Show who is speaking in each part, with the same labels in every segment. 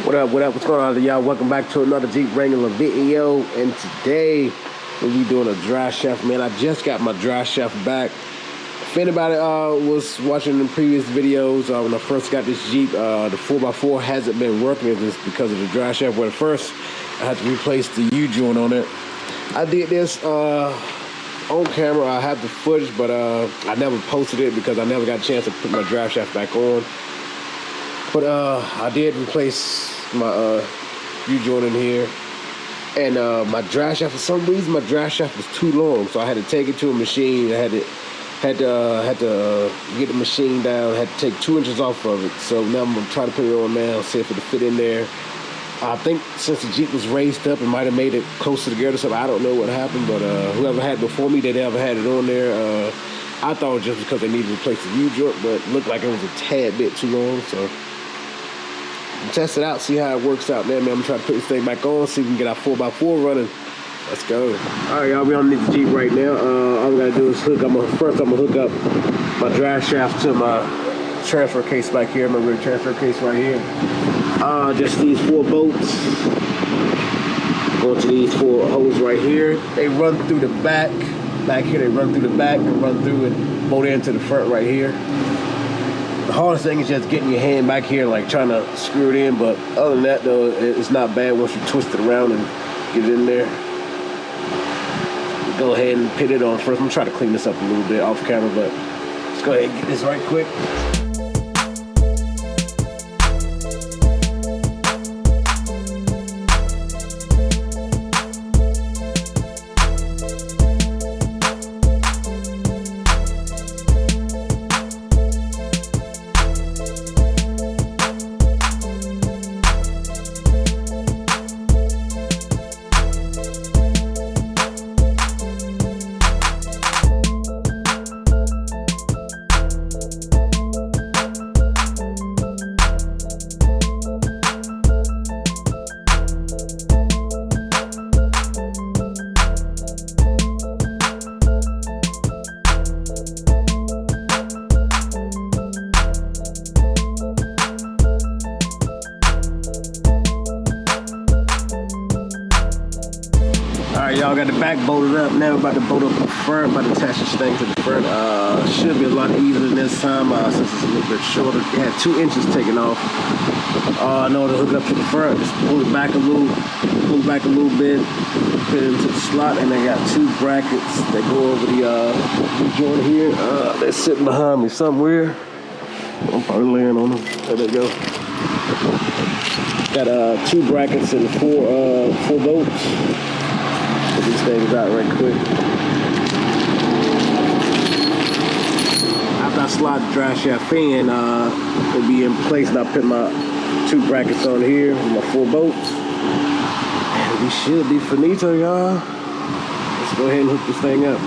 Speaker 1: What's going on, y'all? Welcome back to another Jeep Wrangler video. And today we'll be doing a Driveshaft, man. I just got my Driveshaft back. If anybody was watching the previous videos, when I first got this Jeep, the 4x4 hasn't been working just because of the Driveshaft. Well, first I had to replace the U-joint on it. I did this on camera. I have the footage, but I never posted it because I never got a chance to put my Driveshaft back on. But I did replace my U-joint in here, and my Driveshaft, for some reason my Driveshaft was too long, so I had to take it to a machine. I had to get the machine down. I had to take 2 inches off of it. So now I'm gonna try to put it on now, see if it'll fit in there. I think since the Jeep was raised up, it might have made it closer together. So I don't know what happened, but whoever had it before me, they never had it on there. I thought it was just because they needed to replace the U-joint, but it looked like it was a tad bit too long. So test it out, see how it works out there, man. I'm trying to put this thing back on, see if we can get our 4x4 running. Let's go. All right, y'all, we underneath the Jeep right now. All we gotta do is hook up. First, I'm gonna hook up my Driveshaft to my transfer case back here, my rear transfer case right here. Just these 4 bolts. Go to these 4 holes right here. They run through the back. Back here, they run through the back and run through and bolt into the front right here. The hardest thing is just getting your hand back here, like trying to screw it in. But other than that, though, it's not bad once you twist it around and get it in there. Go ahead and put it on first. I'm gonna try to clean this up a little bit off camera, but let's go ahead and get this right quick. Alright, y'all, got the back bolted up. Now we're about to bolt up the front, about to attach this thing to the front. Should be a lot easier than this time since it's a little bit shorter. It had 2 inches taken off. In order to hook it up to the front, just pull it back a little bit, put it into the slot, and I got 2 brackets that go over the joint here. They're sitting behind me somewhere. I'm probably laying on them. There they go. Got 2 brackets and 4 bolts. Put these things out right quick. After I slide the Driveshaft in, it'll be in place, and I put my 2 brackets on here with my 4 bolts. And we should be finito, y'all. Let's go ahead and hook this thing up.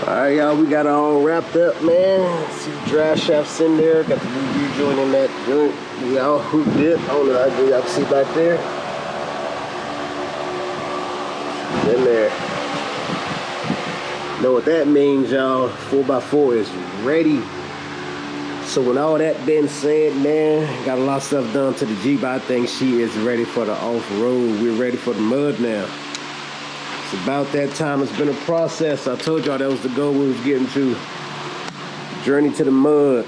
Speaker 1: Alright, y'all, we got it all wrapped up, man. See the Driveshaft's in there. Got the new U-joint in that joint. We all hooked it. I don't know how good y'all can see back there. In there. Know what that means, y'all. 4x4 is ready. So with all that being said, man, got a lot of stuff done to the Jeep. I think she is ready for the off-road. We're ready for the mud now. It's about that time. It's been a process. I told y'all that was the goal we was getting to. Journey to the mud.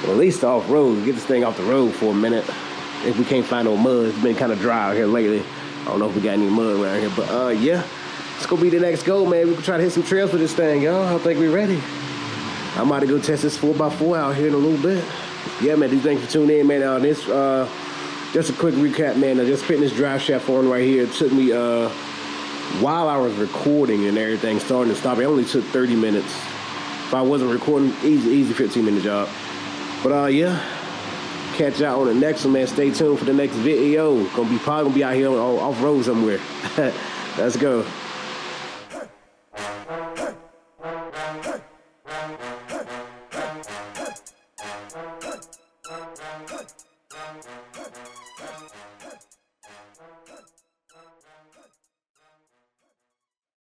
Speaker 1: Well, at least off-road. Get this thing off the road for a minute. If we can't find no mud. It's been kind of dry out here lately. I don't know if we got any mud around here. But yeah, it's gonna be the next goal, man. We can try to hit some trails with this thing, y'all. I think we're ready. I'm about to go test this 4x4 out here in a little bit. Yeah, man, thanks for tuning in, man. This just a quick recap, man. I just putting this Driveshaft on right here. It took me while I was recording and everything, starting and stopping, it only took 30 minutes. If I wasn't recording, easy 15-minute job. But yeah, catch y'all on the next one, man. Stay tuned for the next video. Probably gonna be out here off road somewhere. Let's go.